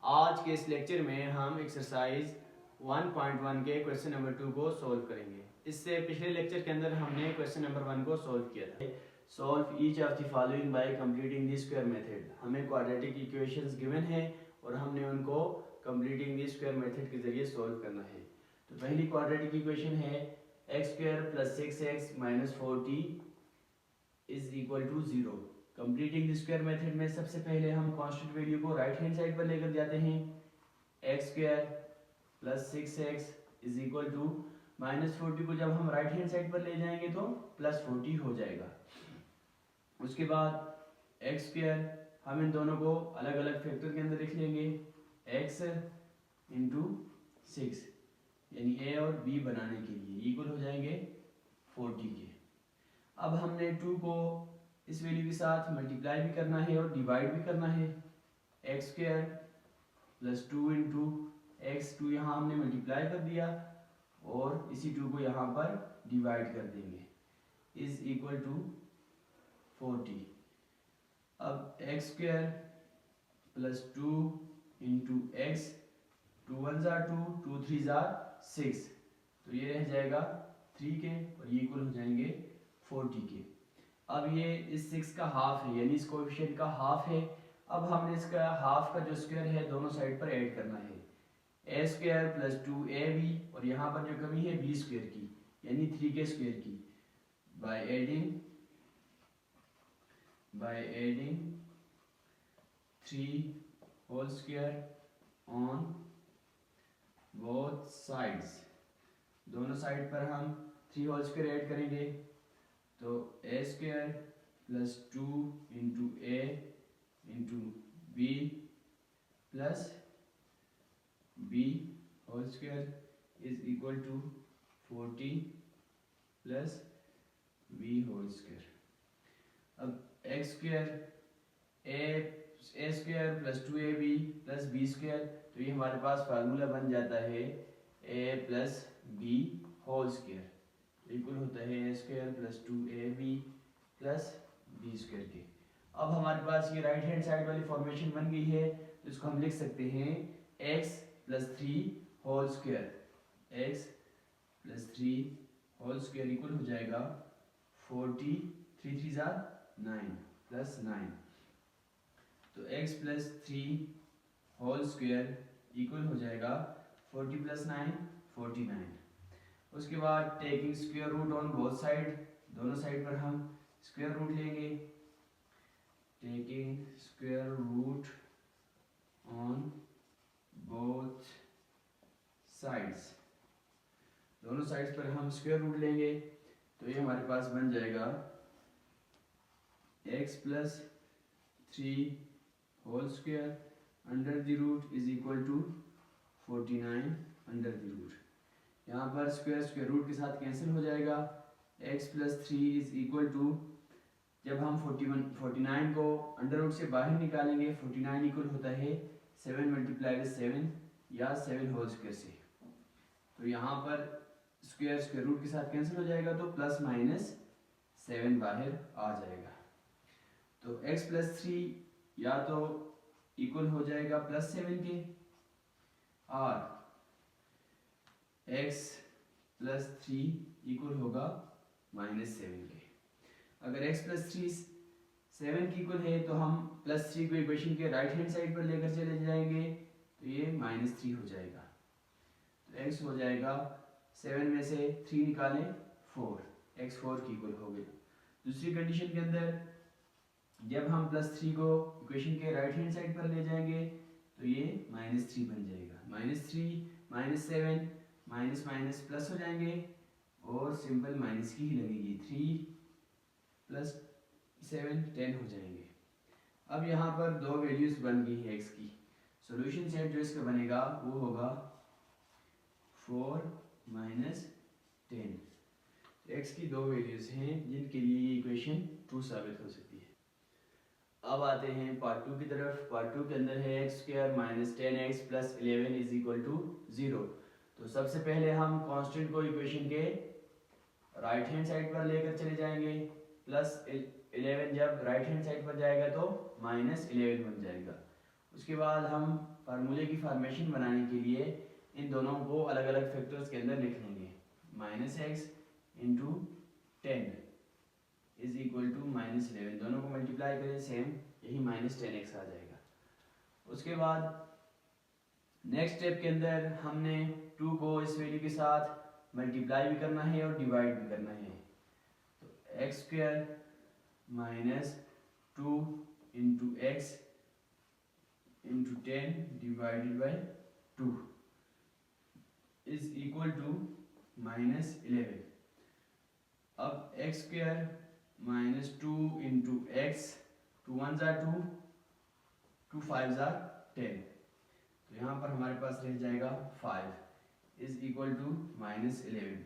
आज के इस लेक्चर में हम एक्सरसाइज 1.1 के क्वेश्चन नंबर 2 को सॉल्व करेंगे। इससे पिछले लेक्चर के अंदर हमने क्वेश्चन नंबर 1 को सॉल्व किया था। Solve each of the following bye completing the square method. हमें क्वाड्रेटिक इक्वेशंस गिवन है और हमने उनको कंप्लीटिंग द स्क्वायर मेथड के जरिए सॉल्व करना है। तो पहली क्वाड्रेटिक इक्वेशन है x² + 6x - 4t = 0। Completing the square method में सबसे पहले हम कांस्टेंट वैल्यू को राइट हैंड साइड पर लेकर जाते हैं। x² + 6x - 40 को जब हम राइट हैंड साइड पर ले जाएंगे तो +40 हो जाएगा। उसके बाद x² हम इन दोनों को अलग अलग फैक्टर के अंदर लिख लेंगे। x × 6 यानी a और b बनाने के लिए इक्वल हो जाएंगे 40 के। अब हमने 2 को इस वैल्यू के साथ मल्टीप्लाई भी करना है और डिवाइड भी करना है। x² + 2 × x, 2 यहाँ हमने मल्टीप्लाई कर दिया और इसी 2 को यहाँ पर डिवाइड कर देंगे = 40। अब x² + 2 × x, 2 1 = 2, 2 3 = 6, तो ये रह जाएगा 3 के और ये इक्वल हो जाएंगे 40 के। अब ये इस 6 का हाफ है यानी इस कोएफिशिएंट का हाफ है। अब हमने इसका हाफ का जो स्क्वायर है दोनों साइड पर ऐड करना है। a² + 2ab और यहाँ पर जो कमी है b² की यानी 3 के स्क्वायर की by adding 3 whole square on both sides. दोनों साइड पर हम 3 होल स्क्वायर ऐड करेंगे तो a² + 2 × a × b + b whole square = 40 + b whole square. अब x² a² + 2ab + b², तो ये हमारे पास फार्मूला बन जाता है a + b whole square equal होता है a² + 2ab + b² के। अब हमारे पास ये राइट हैंड साइड वाली फॉर्मेशन बन गई है तो इसको हम लिख सकते हैं x + 3 whole square, x + 3 whole square equal हो जाएगा 40, 3 3 = 9 + 9, तो x + 3 होल स्क्वायर इक्वल हो जाएगा 40 + 9 49। उसके बाद taking square root on both side, दोनों साइड पर हम स्क्वायर रूट लेंगे। Taking square root on both sides, दोनों साइड्स पर हम स्क्वायर रूट लेंगे तो ये हमारे पास बन जाएगा x + 3 होल स्क्वायर √= 49 √। यहाँ पर स्क्वायर रूट के साथ कैंसिल हो जाएगा। x + 3 जब हम 49 को अंडर रूट से बाहर निकालेंगे 49 इक्वल होता है 7 × 7 या 7 होल स्क्वायर से, तो यहाँ पर स्क्वायर रूट के साथ कैंसिल हो जाएगा तो ±7 बाहर आ जाएगा। तो x + 3 या तो इक्वल हो जाएगा +7 के और x + 3 इक्वल होगा -7 के। अगर x + 3 7 की इक्वल है तो हम +3 को इक्वेशन के राइट हैंड साइड पर लेकर चले जाएंगे तो ये -3 हो जाएगा। तो x हो जाएगा 7 में से 3 निकालें 4, x 4 की इक्वल हो गया। दूसरी कंडीशन के अंदर जब हम +3 को इक्वेशन के राइट हैंड साइड पर ले जाएंगे तो ये -3 बन जाएगा। -3 -7 माइनस प्लस हो जाएंगे और सिंपल माइनस की ही लगेगी। 3 + 7 10 हो जाएंगे। अब यहाँ पर दो वैल्यूज बन गई है x की। सॉल्यूशन सेट जो इसका बनेगा वो होगा 4 - 10। x की दो वैल्यूज हैं जिनके लिए ये इक्वेशन ट्रू साबित हो सकती है। अब आते हैं पार्ट 2 की तरफ। पार्ट 2 के अंदर है x² - 10x + 11 = 0। तो सबसे पहले हम कांस्टेंट को इक्वेशन के राइट हैंड साइड पर लेकर चले जाएंगे। +11 जब राइट हैंड साइड पर जाएगा तो -11 बन जाएगा। उसके बाद हम फार्मूले की फॉर्मेशन बनाने के लिए इन दोनों को अलग अलग फैक्टर्स के अंदर लिख लेंगे। -x into 10 is equal to -11, दोनों को मल्टीप्लाई करें सेम, यही -10x आ जाएगा। उसके बाद नेक्स्ट स्टेप के अंदर हमने 2 को इस वैल्यू के साथ मल्टीप्लाई भी करना है और डिवाइड भी करना है। तो x² - 2 into x into 10 divided by 2 is equal to -11। अब x² - 2 इंटू x, 2 1 ज़ा 2, 2 5 ज़ा 10, तो यहाँ पर हमारे पास रह जाएगा 5 इज इक्वल टू -11।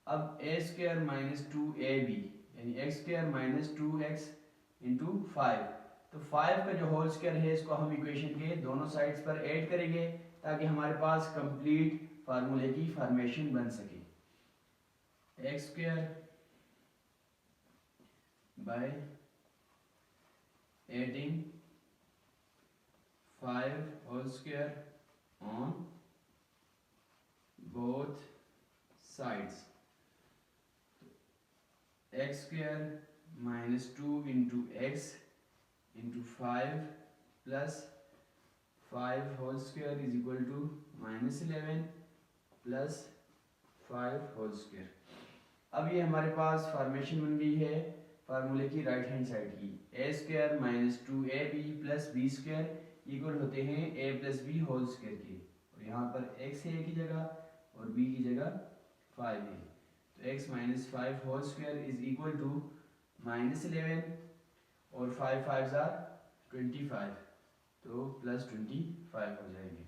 अब a² - 2ab यानी x² - 2x इंटू 5, तो 5 का जो होल स्क्वायर है इसको हम इक्वेशन के दोनों साइड्स पर ऐड करेंगे ताकि हमारे पास कंप्लीट फार्मूले की फॉर्मेशन बन सके। x² by adding 5 whole square on both sides, x² - 2 into x into 5 plus 5 whole square is equal to -11 plus 5 whole square। अब ये हमारे पास फॉर्मेशन बन गई है फार्मूले की राइट हैंड साइड की। a² - 2ab plus b² equal होते हैं a plus b whole square के, और यहाँ पर x है a की जगह और b की जगह 5 है, तो x - 5 whole square is equal to -11 और 5 5 ज़ा 25, तो प्लस 25 हो जाएंगे।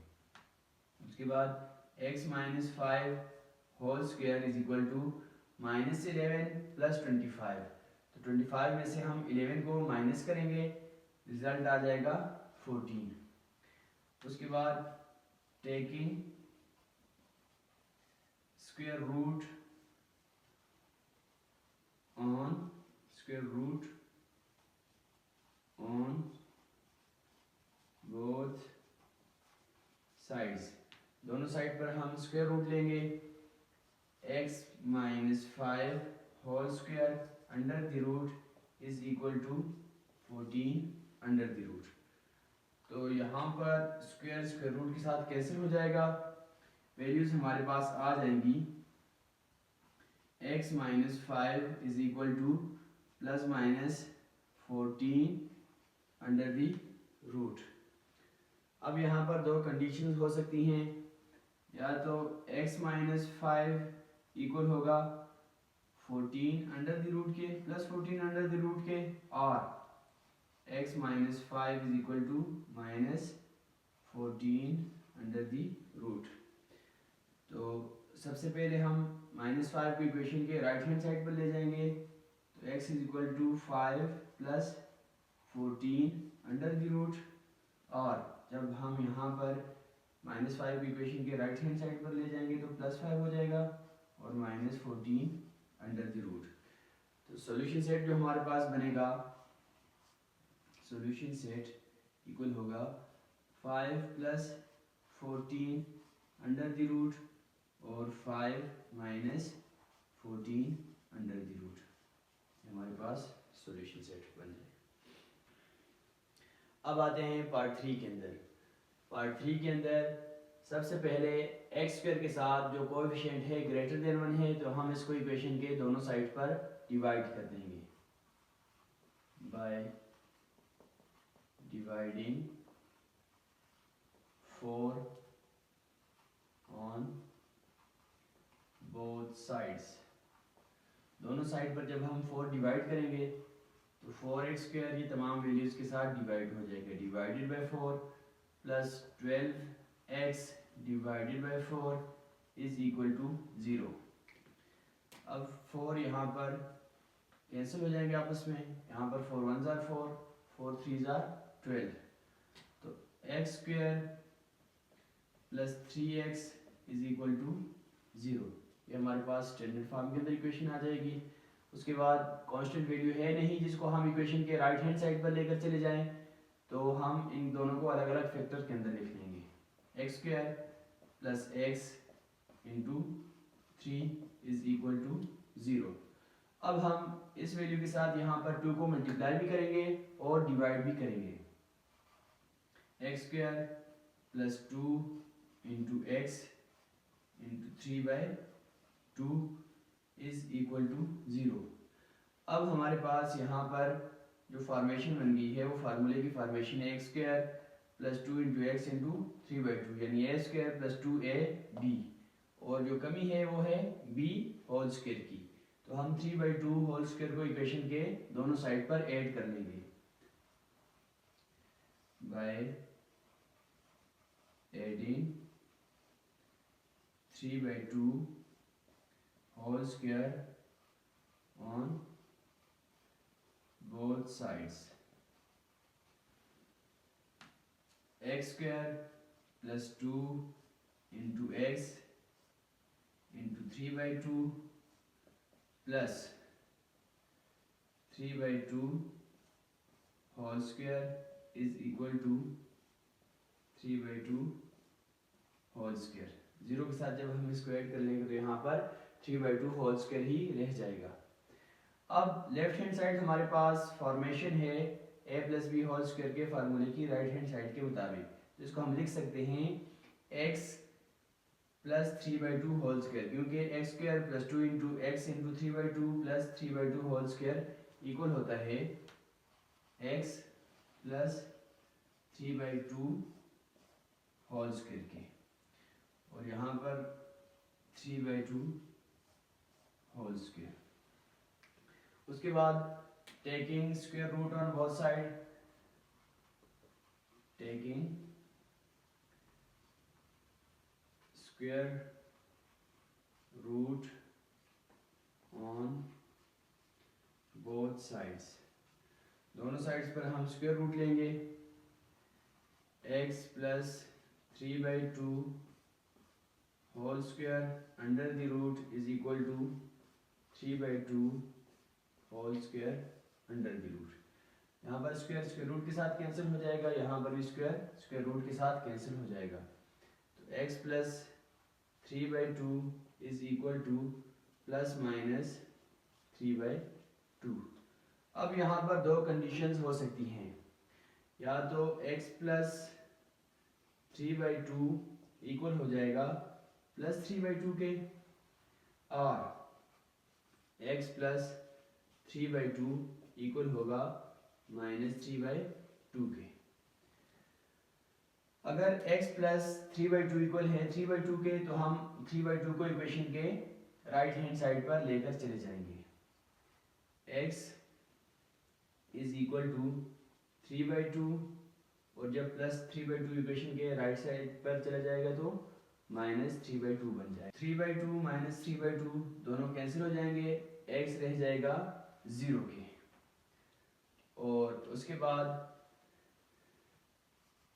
उसके बाद x - 5 whole square is equal to -11 plus 25, तो 25 में से हम 11 को माइनस करेंगे, रिजल्ट आ जाएगा 14। उसके बाद taking square root on both sides, दोनों साइड पर हम स्क्वायर रूट लेंगे। x - 5 whole square under the root is equal to 14 under the root, तो यहाँ पर स्क्वायर रूट के साथ कैंसिल हो जाएगा, वैल्यूज हमारे पास आ जाएंगी। x - 5 is equal to plus minus 14 under the root. अब यहाँ पर दो कंडीशंस हो सकती हैं, या तो x - 5 इक्वल होगा 14 अंडर द रूट के प्लस 14 अंडर द रूट के, और x - 5 is equal to -14 under the root. तो सबसे पहले हम -5 को इक्वेशन के राइट हैंड साइड पर ले जाएंगे, तो x is equal to 5 plus 14 under the root, और जब हम यहाँ पर -5 को इक्वेशन के राइट हैंड साइड पर ले जाएंगे तो +5 हो जाएगा और -14 अंडर द रूट। तो सॉल्यूशन सेट जो हमारे पास बनेगा, सॉल्यूशन सेट इक्वल होगा 5 प्लस 14 अंडर द रूट और 5 माइनस 14 अंडर द रूट, हमारे पास सॉल्यूशन सेट बन जाए। अब आते हैं पार्ट 3 के अंदर। पार्ट 3 के अंदर सबसे पहले x² के साथ जो कोएफिशिएंट है ग्रेटर देन 1 है, तो हम इसको इक्वेशन के दोनों साइड पर डिवाइड कर देंगे by dividing 4 on both sides. दोनों साइड पर जब हम 4 डिवाइड करेंगे तो 4x² ये तमाम वैल्यूज के साथ डिवाइड हो जाएगा, divided by 4 plus 12x divided by 4 is equal to 0। अब 4 यहाँ पर कैंसिल हो जाएंगे आपस में, यहाँ पर 4 1 ज़ा 4, 4 3 ज़ा 12, तो x² plus 3x is equal to 0, ये हमारे पास स्टैंडर्ड फॉर्म के अंदर इक्वेशन आ जाएगी। उसके बाद कांस्टेंट वैल्यू है नहीं जिसको हम इक्वेशन के राइट हैंड साइड पर लेकर चले जाएं, तो हम इन दोनों को अलग अलग फैक्टर के अंदर लिख लेंगे। X square plus x into 3 is equal to 0। अब हम इस वैल्यू के साथ यहाँ पर 2 को मल्टीप्लाई भी करेंगे और डिवाइड भी करेंगे। X square plus 2 into x into 3/2 is equal to 0। अब हमारे पास यहाँ पर जो फॉर्मेशन बन गई है वो फार्मूले की फॉर्मेशन है x square plus 2 into x into 3/2 यानी ए स्क्वायर प्लस 2ab, और जो कमी है वो है b होल स्क्वायर की। तो हम 3/2 होल स्क्वायर को इक्वेशन के दोनों साइड पर ऐड कर लेंगे by adding 3/2 whole square on both sides। x square plus 2 into x into 3/2 plus 3/2 whole square is equal to 3/2 whole square। Zero के साथ जब हम इसको ऐड कर लेंगे तो यहाँ पर 3/2 होल स्क्वायर ही रह जाएगा। अब लेफ्ट हैंड साइड हमारे पास फॉर्मेशन है a plus b whole square के फार्मूले की राइट हैंड साइड के मुताबिक, जिसको हम लिख सकते हैं x प्लस 3/2 होल स्क्वायर, क्योंकि x square plus 2 into x into 3/2 plus 3/2 whole square equal होता है x प्लस 3/2 होल स्क्वायर के, और यहाँ पर 3/2 होल स्क्वायर। उसके बाद taking square root on both side, taking square root on both sides, दोनों साइड्स पर हम स्क्वायर रूट लेंगे। x plus 3/2 whole square under the root is equal to 3/2 whole square under the root. यहाँ पर square square root के साथ cancel हो जाएगा, यहाँ पर भी स्क्वायर स्क्वायर रूट के साथ कैंसिल हो जाएगा। तो x plus 3/2 is equal to plus minus 3/2। अब यहाँ पर दो कंडीशंस हो सकती हैं, या तो x प्लस 3/2 इक्वल हो जाएगा प्लस 3/2 के, और x प्लस 3/2 इक्वल होगा माइनस 3/2 के। अगर x प्लस 3/2 इक्वल है 3/2 के, तो हम 3/2 को इक्वेशन के राइट हैंड साइड पर लेकर चले जाएंगे। x इज इक्वल टू 3/2, और जब प्लस 3/2 इक्वेशन के राइट साइड पर चला जाएगा तो माइनस 3/2 बन जाएगा। 3/2 माइनस 3/2 दोनों कैंसिल हो जाएंगे, x रह जाएगा 0 के, और उसके बाद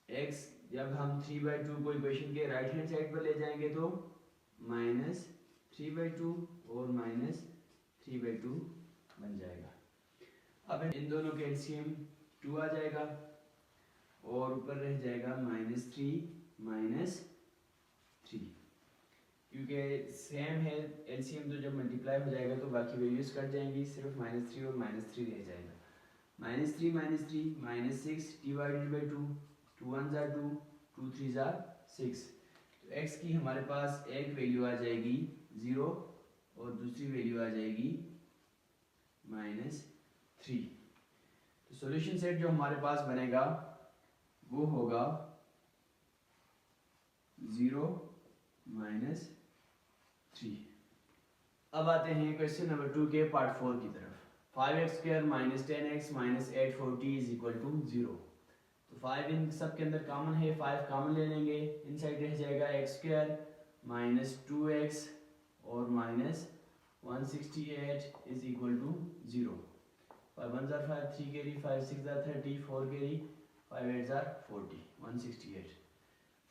x जब हम 3/2 को इक्वेशन के राइट हैंड साइड पर ले जाएंगे तो माइनस 3/2 और माइनस 3/2 बन जाएगा। अब इन दोनों के एलसीएम 2 आ जाएगा, और ऊपर रह जाएगा -3 माइनस 3, क्योंकि सेम है एलसीएम, तो जब मल्टीप्लाई हो जाएगा तो बाकी वैल्यूज कट जाएंगी, सिर्फ -3 और -3 रह जाएगा। -3 -6 डिवाइडेड बाई 2, 2 1 जार 2, 2 3 जार 6। तो x की हमारे पास एक वैल्यू आ जाएगी 0 और दूसरी वैल्यू आ जाएगी -3। तो सॉल्यूशन सेट जो हमारे पास बनेगा वो होगा 0 -3। अब आते हैं क्वेश्चन नंबर 2 के पार्ट 4 की तरफ। 5x² - 10x - 840 is equal to 0। तो 5 इन सब के अंदर कॉमन है, 5 कॉमन ले लेंगे, इनसाइड रह जाएगा x² - 2x और -168 इज इक्वल टू 0। 5 1 जार 5, 3 कैरी, 5 6 जार 30, 4 कैरी, 5 8 जार 40, 168।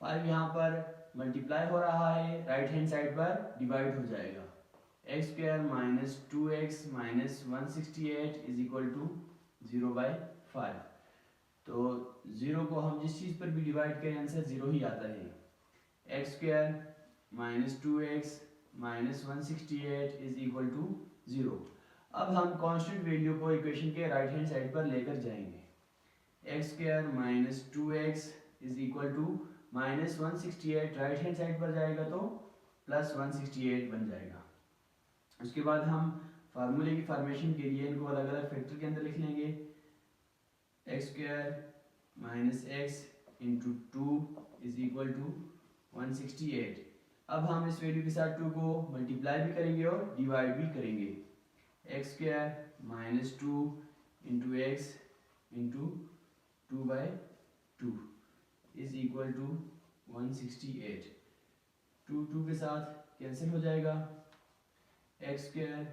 5 यहाँ पर मल्टीप्लाई हो रहा है, राइट हैंड साइड पर डिवाइड हो जाएगा। x² - 2x - 168 is equal to 0/5। तो 0 को हम जिस चीज़ पर भी डिवाइड करें आंसर 0 ही आता है। X square minus 2x minus 168 is equal to 0। अब हम कांस्टेंट वैल्यू को इक्वेशन के राइट हैंड साइड पर लेकर जाएंगे। X square minus 2x is equal to minus 168 right hand side पर जाएगा तो प्लस 168 बन जाएगा। उसके बाद हम फार्मूले की फॉर्मेशन के लिए इनको अलग अलग फैक्टर के अंदर लिख लेंगे। X square minus x into 2 is equal to 168। अब हम इस वैल्यू के साथ 2 को मल्टीप्लाई भी करेंगे और डिवाइड भी करेंगे। X square minus 2 into x into 2/2 is equal to 168। 2 के साथ कैंसिल हो जाएगा। X square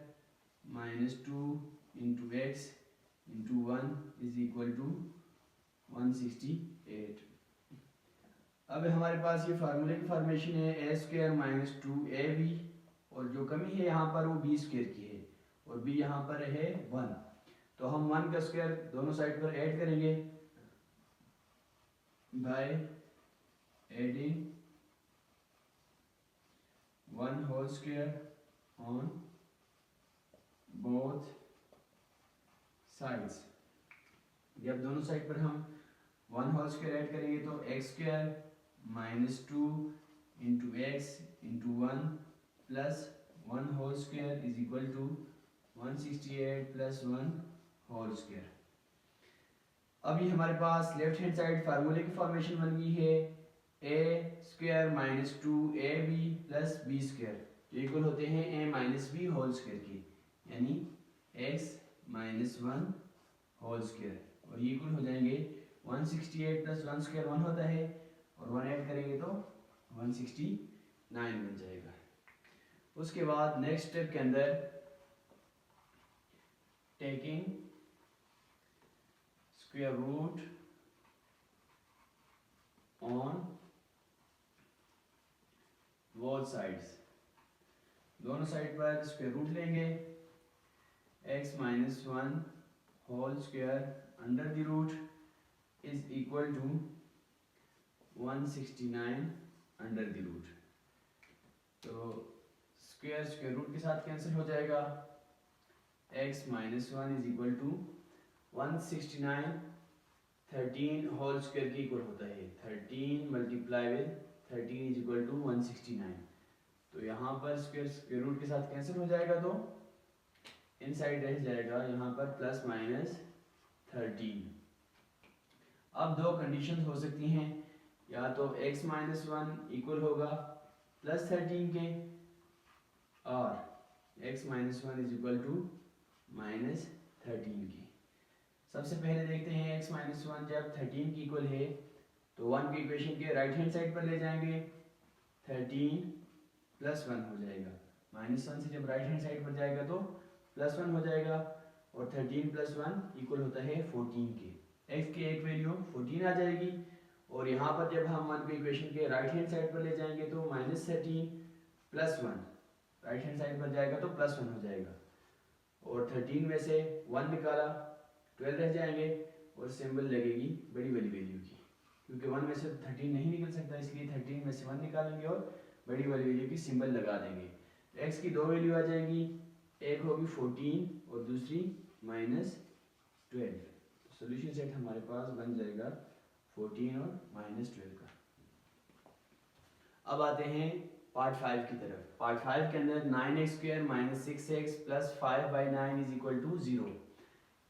minus 2 into x into 1 is equal to 168। अब हमारे पास ये फार्मूले की फॉर्मेशन है ए स्क्वायर माइनस 2ab, और जो कमी है यहाँ पर वो बी स्क्वायर की है और बी यहाँ पर है 1। तो हम 1 का स्क्वायर दोनों साइड पर ऐड करेंगे by adding 1 whole square on both sides. जब दोनों साइड पर हम 1 होल स्क्वायर ऐड करेंगे तो x square minus 2 into x into 1 plus 1 whole square is equal to 168 plus 1 whole square. अभी हमारे पास लेफ्ट हैंड साइड फार्मूले की फॉर्मेशन बन गई है a square minus 2ab plus b square, जो इक्वल होते हैं a minus B whole square की, यानी एक्स माइनस 1 होल स्क्वायर, और ये इक्वल हो जाएंगे 168 प्लस 1 स्क्वायर 1 होता है और 1 ऐड करेंगे तो 169 बन जाएगा। उसके बाद नेक्स्ट स्टेप के अंदर taking square root on both sides, दोनों साइड पर स्क्वायर रूट लेंगे। x minus 1 whole square under the root is equal to 169 under the root. तो स्क्वायर स्क्वायर रूट के साथ कैंसिल हो जाएगा। x minus 1 is equal to 169 13 whole square की equal होता है। 13 multiply with 13 is equal to 169। तो यहाँ पर स्क्वायर स्क्वायर रूट के साथ कैंसिल हो जाएगा तो इनसाइड रह जाएगा यहाँ पर प्लस माइनस 13। अब दो कंडीशंस हो सकती हैं, या तो x माइनस 1 इक्वल होगा प्लस 13 के, और x minus 1 is equal to minus 13 के। सबसे पहले देखते हैं x माइनस 1 जब 13 की इक्वल है तो 1 की इक्वेशन के राइट हैंड साइड पर ले जाएंगे, 13 प्लस 1 हो जाएगा। माइनस 1 से जब राइट हैंड साइड पर जाएगा तो प्लस 1 हो जाएगा, और 13 प्लस 1 इक्वल होता है 14 के। x की एक वैल्यू 14 आ जाएगी, और यहाँ पर जब हम 1 की इक्वेशन के राइट हैंड साइड पर ले जाएंगे तो minus 13 plus 1 right hand side पर जाएगा तो प्लस 1 हो जाएगा, और 13 में से 1 निकाला 12 रह जाएंगे, और सिंबल लगेगी बड़ी वाली वैल्यू की, क्योंकि 1 में से 13 नहीं निकल सकता, इसलिए 13 में से 1 निकालेंगे और बड़ी वाली वैल्यू की सिंबल लगा देंगे। तो x की दो वैल्यू आ जाएगी, एक होगी 14 और दूसरी माइनस 12। सॉल्यूशन सेट हमारे पास बन जाएगा 14 और माइनस 12 का। अब आते हैं पार्ट 5 की तरफ। पार्ट 5 के अंदर 9x square minus 6x plus 5/9 is equal to 0।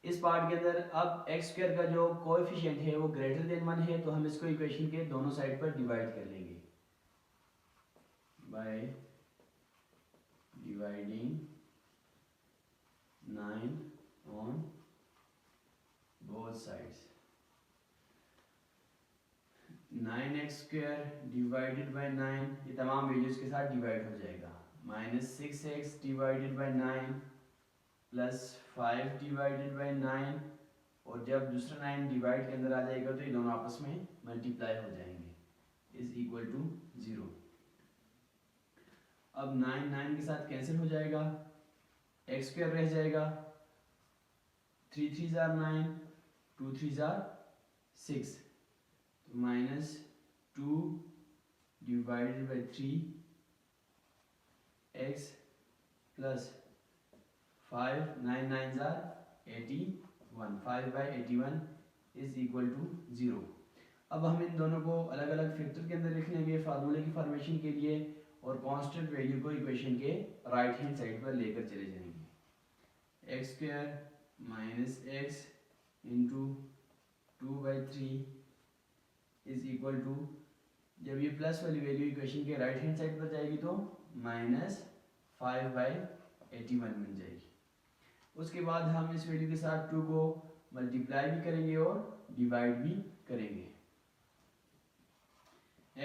इस पार्ट के अंदर अब x स्क्वायर का जो कोएफिशिएंट है वो ग्रेटर देन 1 है, तो हम इसको इक्वेशन के दोनों साइड पर डिवाइड कर लेंगे by dividing 9 on both sides. 9x square divided by 9, ये तमाम वैल्यूज के साथ डिवाइड हो जाएगा। Minus 6x divided by 9 plus 5 divided bye 9, और जब दूसरा 9 डिवाइड के अंदर आ जाएगा तो ये दोनों आपस में मल्टीप्लाई हो जाएंगे, इज इक्वल टू 0। अब 9 9 के साथ कैंसिल हो जाएगा, x स्क्वायर रह जाएगा, 3 3 जार 9, 2 3 जार 6, तो -2 divided by 3x plus 5, 9 9 81, 5/81 is equal to 0। अब हम इन दोनों को अलग अलग फैक्टर के अंदर लिख लेंगे फार्मूले की फॉर्मेशन के लिए, और कांस्टेंट वैल्यू को इक्वेशन के राइट हैंड साइड पर लेकर चले जाएंगे। x² minus x into 2/3 is equal to, जब ये प्लस वाली वैल्यू इक्वेशन के राइट हैंड साइड पर जाएगी तो -5/81 बन जाएगी। उसके बाद हम इस वैल्यू के साथ 2 को मल्टीप्लाई भी करेंगे और डिवाइड भी करेंगे।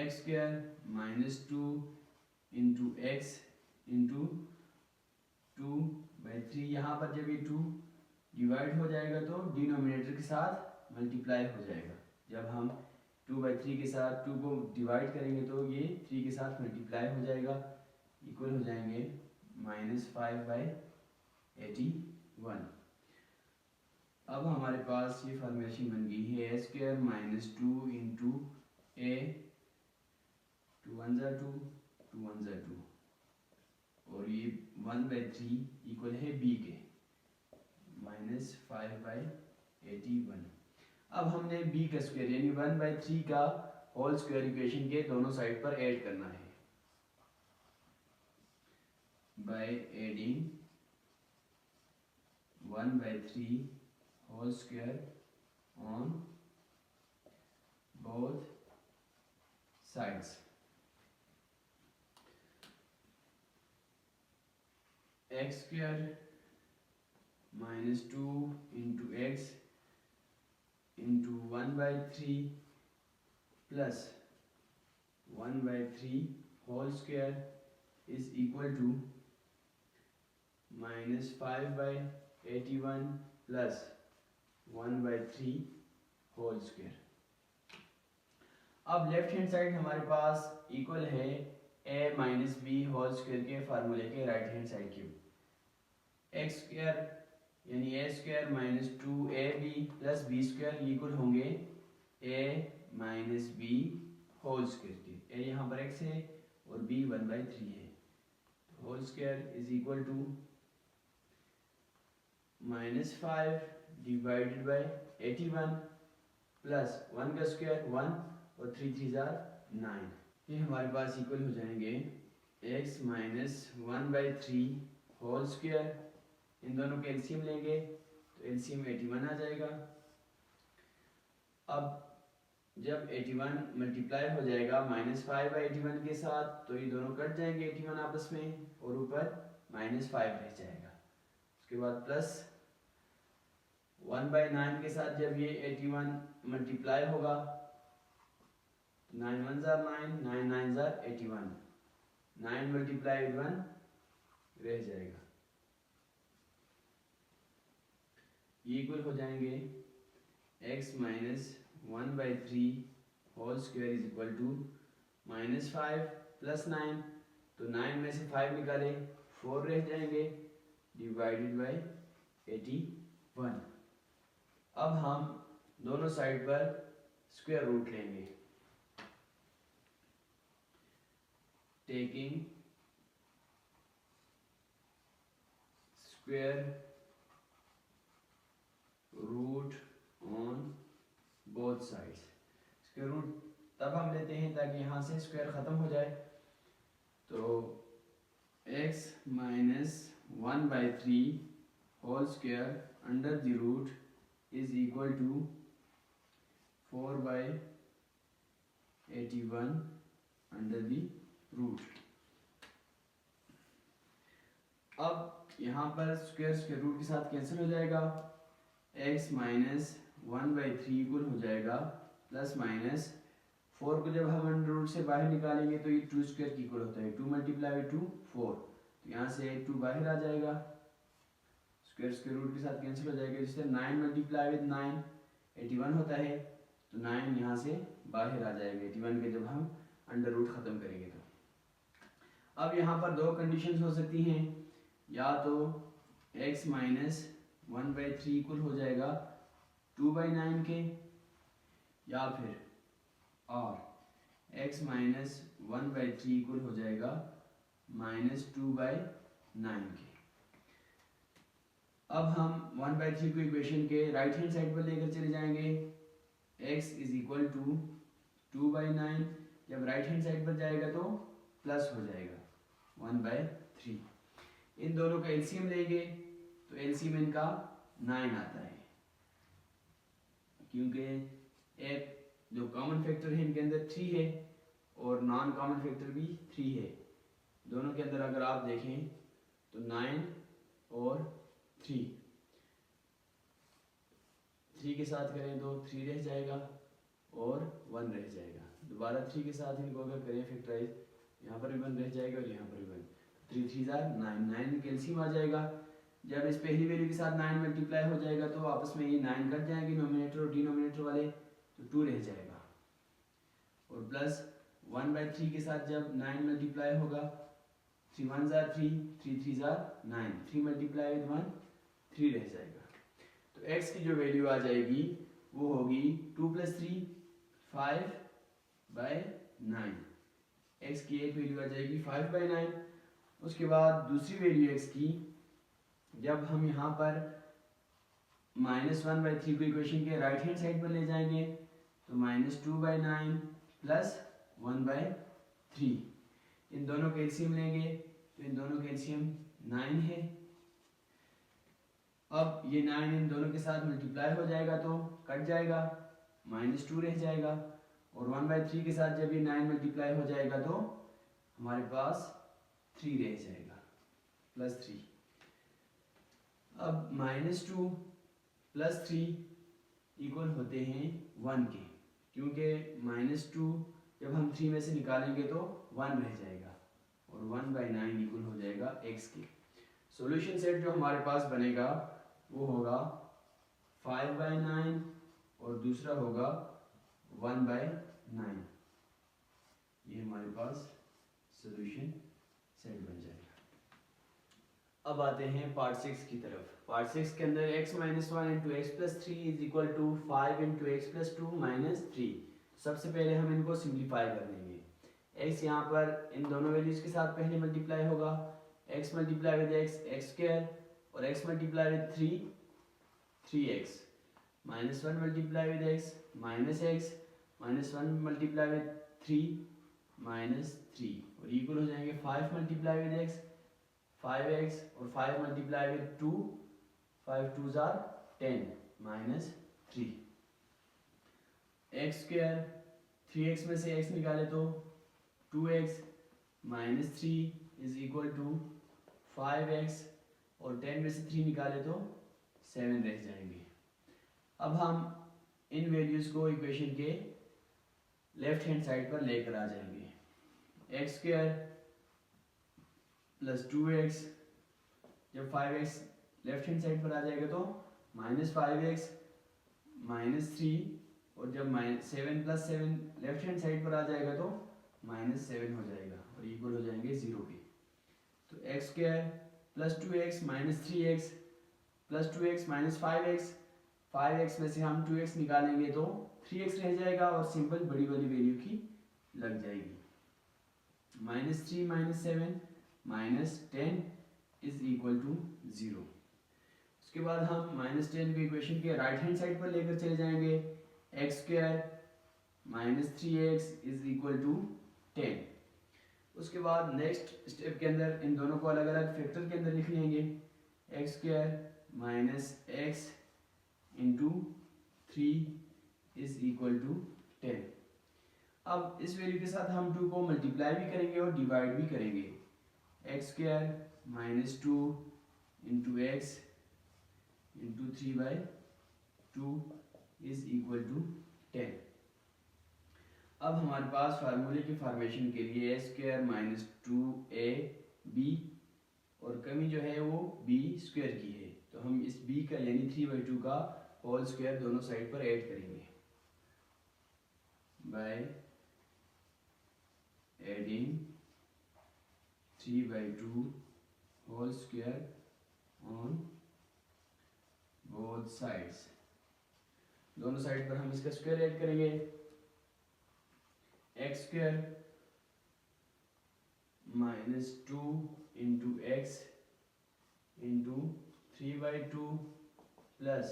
x² minus 2 into x into 2/3, यहाँ पर जब ये 2 डिवाइड हो जाएगा तो डिनोमिनेटर के साथ मल्टीप्लाई हो जाएगा। जब हम 2/3 के साथ 2 को डिवाइड करेंगे तो ये 3 के साथ मल्टीप्लाई हो जाएगा, इक्वल हो जाएंगे -5/81। अब हमारे पास ये फॉर्मेशन बन गई है a² माइनस 2 इंटू a, 2 1 जा 2, 2 1 जा 2, और ये 1/3 इक्वल है b के -5/81। अब हमने b का स्क्वायर यानी 1/3 का होल स्क्वायर इक्वेशन के दोनों साइड पर ऐड करना है by adding 1/3 whole square on both sides। x² minus 2 into x into 1/3 plus 1/3 whole square is equal to -5/81 plus 1/3 whole square. अब लेफ्ट हैंड साइड हमारे पास इक्वल है a minus B whole square के फार्मूले के right hand side के। x² यानी a² minus 2ab plus b² equal होंगे a minus B whole square के। a यहाँ पर x है और b 1/3 है, whole square is equal to -5 divided by 81 plus 1 का स्क्वायर 1 और 3 3 9। ये हमारे पास इक्वल हो जाएंगे x माइनस 1/3 होल स्क्वायर। इन दोनों के एलसीएम लेंगे तो एलसीएम 81 आ जाएगा। अब जब 81 मल्टीप्लाई हो जाएगा -5/81 के साथ तो ये दोनों कट जाएंगे 81 आपस में, और ऊपर -5 रह जाएगा। उसके बाद प्लस 1/9 के साथ जब ये 81 मल्टीप्लाई होगा 9 1 9, 9 9 81, 9 मल्टीप्लाई 1 रह जाएगा। ये इक्वल हो जाएंगे x minus 1/3 whole square is equal to -5 plus 9, तो 9 में से 5 निकाले 4 रह जाएंगे डिवाइडेड बाय 81। अब हम दोनों साइड पर स्क्वायर रूट लेंगे, taking square root on both sides. Square root तब हम लेते हैं ताकि यहाँ से स्क्वायर खत्म हो जाए। तो x minus 1/3 whole square under the root is equal to 4/81 under the root. अब यहाँ पर स्क्वायर स्क्वायर रूट के साथ कैंसिल हो जाएगा, x माइनस 1/3 इक्वल हो जाएगा प्लस माइनस 4 को जब हम अंडर रूट से बाहर निकालेंगे तो ये 2 स्क्वायर की इक्वल होता है, 2 मल्टीप्लाई बाई 2 4, तो यहाँ से 2 बाहर आ जाएगा, स्क्वायर स्क्वायर रूट के साथ कैंसिल हो जाएगा, जिससे 9 मल्टीप्लाई विद 9 81 होता है, तो 9 यहाँ से बाहर आ जाएगा 81 के जब हम अंडर रूट खत्म करेंगे तो। अब यहाँ पर दो कंडीशंस हो सकती हैं, या तो x माइनस 1/3 इक्वल हो जाएगा 2/9 के, या फिर और x माइनस 1/3 इक्वल हो जाएगा -2/9 के। अब हम 1/3 को इक्वेशन के राइट हैंड साइड पर लेकर चले जाएंगे। x इज इक्वल टू 2/9, जब राइट हैंड साइड पर जाएगा तो प्लस हो जाएगा 1/3। इन दोनों का एलसीएम लेंगे तो एलसीएम इनका 9 आता है, क्योंकि एक जो कॉमन फैक्टर है इनके अंदर 3 है और नॉन कॉमन फैक्टर भी 3 है। दोनों के अंदर अगर आप देखें तो 9 और 3 के साथ करें तो 3 रह जाएगा और 1 रह जाएगा। दोबारा 3 के साथ इनको अगर करें फैक्टराइज, यहाँ पर भी 1 रह जाएगा और यहाँ पर भी 1। 3 3 9 कैल्शियम आ जाएगा। जब इस पहली वैल्यू के साथ 9 मल्टीप्लाई हो जाएगा तो आपस में ये 9 कट जाएंगे नोमिनेटर और डिनोमिनेटर वाले, तो 2 रह जाएगा। और प्लस 1/3 के साथ जब 9 मल्टीप्लाई होगा, 3 1 जार 3, 3 3 जार 9, 3 मल्टीप्लाई विद 1 3 रह जाएगा। तो x की जो वैल्यू आ जाएगी वो होगी 2 + 3 5/9। x की एक वैल्यू आ जाएगी 5/9। उसके बाद दूसरी वैल्यू x की, जब हम यहाँ पर -1/3 को इक्वेशन के राइट हैंड साइड पर ले जाएंगे तो -2/9 प्लस 1/3। इन दोनों का एलसीएम लेंगे तो इन दोनों का एलसीएम 9 है। अब ये 9 इन दोनों के साथ मल्टीप्लाई हो जाएगा तो कट जाएगा, -2 रह जाएगा। और 1/3 के साथ जब ये 9 मल्टीप्लाई हो जाएगा तो हमारे पास 3 रह जाएगा, +3। अब -2 + 3 इक्वल होते हैं 1 के, क्योंकि -2 जब हम 3 में से निकालेंगे तो 1 रह जाएगा और 1/9 इक्वल हो जाएगा x के। सॉल्यूशन सेट जो हमारे पास बनेगा वो होगा 5/9 और दूसरा होगा 1/9। ये हमारे पास सॉल्यूशन सेट बन जाएगा। अब आते हैं पार्ट 6 की तरफ। पार्ट 6 के अंदर x - 1 × x + 3 is equal to 5 × x + 2 - 3। सबसे पहले हम इनको सिंप्लीफाई कर लेंगे। x यहाँ पर इन दोनों वैल्यूज के साथ पहले मल्टीप्लाई होगा, x मल्टीप्लाई विद x² और x multiply with 3x, -1 multiply with x -x, -1 multiply with 3 -3 और इक्वल हो जाएंगे 5 मल्टीप्लाई विद x 5x और 5 multiply with 2, 5 2 jar 10 -3। x², 3x में से x निकाले तो 2x -3 is equal to 5x और 10 में से 3 निकाले तो 7 रह जाएंगे। अब हम इन वैल्यूज को इक्वेशन के लेफ्ट हैंड साइड पर लेकर आ जाएंगे। x² + 2x, जब 5x लेफ्ट हैंड साइड पर आ जाएगा तो -5x -3 और जब 7 + 7 लेफ्ट हैंड साइड पर आ जाएगा तो -7 हो जाएगा और इक्वल हो जाएंगे 0 के। तो x² + 2x -3x + 2x -5x, 5x में से हम 2x निकालेंगे तो 3x रह जाएगा और सिंपल बड़ी वाली वैल्यू की लग जाएगी। -3 - 7 -10 इज इक्वल टू 0। उसके बाद हम -10 को इक्वेशन के राइट हैंड साइड पर लेकर चले जाएंगे। x² -3x is equal to 10। उसके बाद नेक्स्ट स्टेप के अंदर इन दोनों को अलग अलग फैक्टर के अंदर लिख लेंगे। x² -x × 3 is equal to 10। अब इस वैल्यू के साथ हम 2 को मल्टीप्लाई भी करेंगे और डिवाइड भी करेंगे। x² -2 × x × 3/2 is equal to 10। अब हमारे पास फार्मूले की फॉर्मेशन के लिए a² - 2ab और कमी जो है वो b² की है, तो हम इस b का यानी 3/2 का होल स्क्वायर दोनों साइड पर ऐड करेंगे by adding 3/2 whole square on both sides. दोनों साइड पर हम इसका स्क्वायर ऐड करेंगे, x square minus 2 into x into 3/2 plus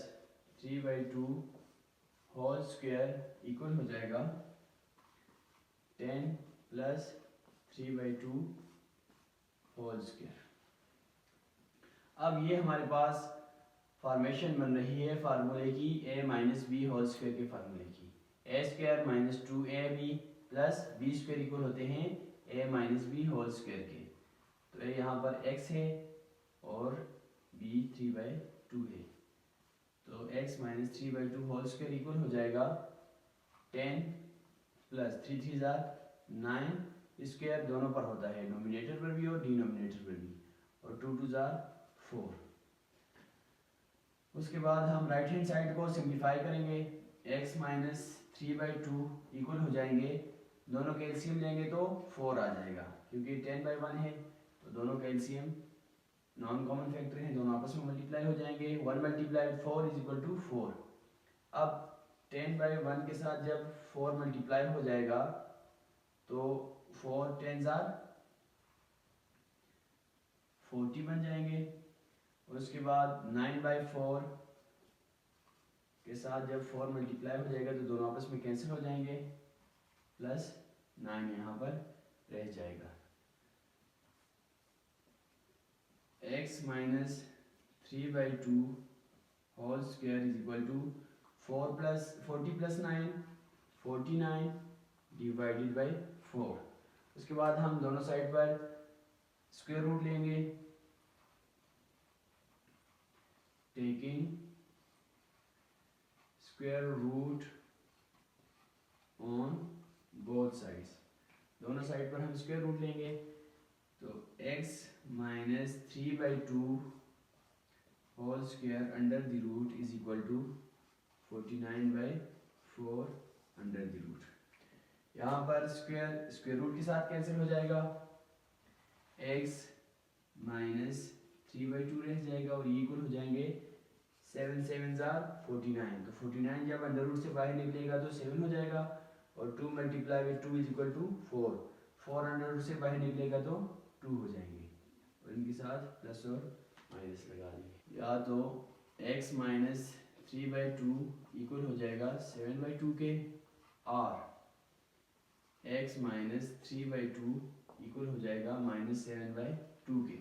3/2 whole square equal हो जाएगा 10 प्लस 3/2 होल स्क्वायर। अब ये हमारे पास फॉर्मेशन बन रही है फार्मूले की a minus B whole square के फार्मूले की। A square minus 2ab plus b square equal होते हैं a minus B whole square के। तो ये यहाँ पर x है और b 3/2 है, तो x minus 3/2 whole square equal हो जाएगा 10 प्लस 3 3 9 स्क्वायर दोनों पर होता है, नोमिनेटर पर भी और डिनोमिनेटर पर भी, और 2 2 4। उसके बाद हम राइट हैंड साइड को सिंप्लीफाई करेंगे, x माइनस 3/2 इक्वल हो जाएंगे, दोनों का एलसीएम लेंगे तो 4 आ जाएगा, क्योंकि 10/1 है तो दोनों का एलसीएम नॉन कॉमन फैक्टर है, दोनों आपस में मल्टीप्लाई हो जाएंगे। 1 मल्टीप्लाई 4 इज इक्वल टू 4। अब 10/1 के साथ जब 4 मल्टीप्लाई हो जाएगा तो 4 10 40 बन जाएंगे। उसके बाद 9/4 के साथ जब 4 मल्टीप्लाई हो जाएगा तो दोनों आपस में कैंसिल हो जाएंगे, प्लस 9 यहाँ पर रह जाएगा। x minus 3/2 whole square is equal to 40 plus 9 49 divided by 4। उसके बाद हम दोनों साइड पर स्क्वायर रूट लेंगे, taking square root on both sides. दोनों साइड पर हम स्क्वायर रूट लेंगे, तो x minus 3/2 whole square under the root is equal to 49/4 under the root. यहाँ पर स्क्वायर रूट के साथ कैंसिल हो जाएगा, x माइनस 3/2 रह जाएगा और ये इक्वल हो जाएंगे 7 7 49। तो 49 जब अंडर रूट से बाहर निकलेगा तो 7 हो जाएगा, और 2 multiply with 2 is equal to 4। 4 under root से बाहर निकलेगा तो 2 हो जाएंगे, और इनके साथ प्लस और माइनस लगा देंगे। या तो x माइनस 3/2 इक्वल हो जाएगा 7/2 के, और x माइनस 3/2 इक्वल हो जाएगा माइनस 7/2 के।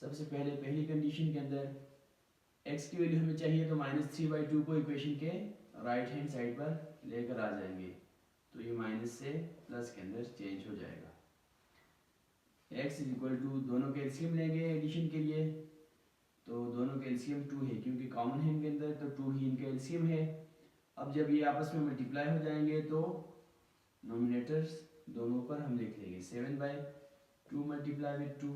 सबसे पहले पहली कंडीशन के अंदर x की वैल्यू हमें चाहिए, तो माइनस 3/2 को इक्वेशन के राइट हैंड साइड पर लेकर आ जाएंगे, तो ये माइनस से प्लस के अंदर चेंज हो जाएगा। x इज इक्वल टू, दोनों के एलसीएम लेंगे एडिशन के लिए, तो दोनों के एलसीएम 2 है, क्योंकि कॉमन है इनके अंदर तो 2 ही इनका एलसीएम है। अब जब ये आपस में मल्टीप्लाई हो जाएंगे तो नोमिनेटर्स दोनों पर हम लिख लेंगे, 7/2 मल्टीप्लाई विद 2,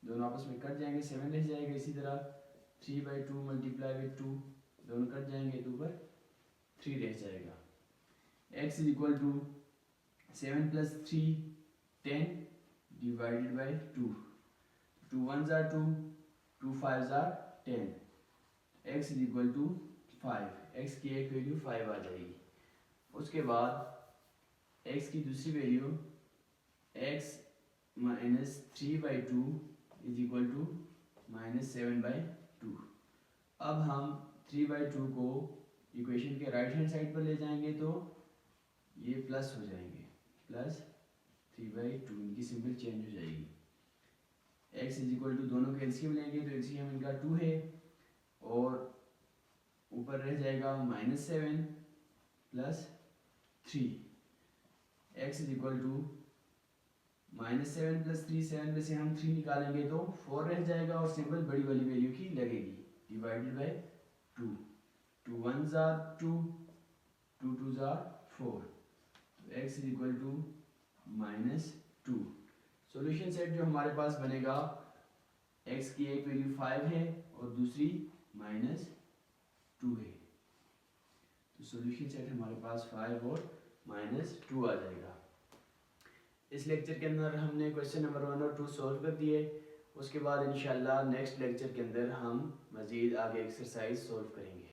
दोनों आपस में कट जाएंगे, 7 रह जाएगा। इसी तरह 3/2 मल्टीप्लाई विद 2, दोनों कट जाएंगे तो ऊपर 3 रह जाएगा। x is equal to 7 plus 3 10 divided by 2, 2 1 2, 2 5 10, x is equal to 5, x की एक वैल्यू 5 आ जाएगी। उसके बाद x की दूसरी value x minus 3/2 is equal to minus 7/2। अब हम 3/2 को इक्वेशन के राइट हैंड साइड पर ले जाएंगे तो ये प्लस हो जाएंगे, प्लस 3/2, इनकी सिंबल चेंज हो जाएगी। x इज इक्वल टू, दोनों के एलसीएम लेंगे तो एलसीएम इनका 2 है, और ऊपर रह जाएगा minus 7 plus 3। x is equal to minus 7 plus 3, 7 में से हम 3 निकालेंगे तो 4 रह जाएगा, और सिंबल बड़ी वाली वैल्यू की लगेगी, डिवाइडेड बाई 2, 2 1 2, 2 2 4, तो x is equal to minus 2। Solution set जो हमारे पास बनेगा, x की एक वैल्यू 5 है और दूसरी माइनस 2 है, तो सॉल्यूशन सेट हमारे पास 5 और माइनस 2 आ जाएगा। इस लेक्चर के अंदर हमने क्वेश्चन नंबर 1 और 2 सॉल्व कर दिए। उसके बाद इंशाल्लाह नेक्स्ट लेक्चर के अंदर हम मज़ीद आगे एक्सरसाइज सॉल्व करेंगे।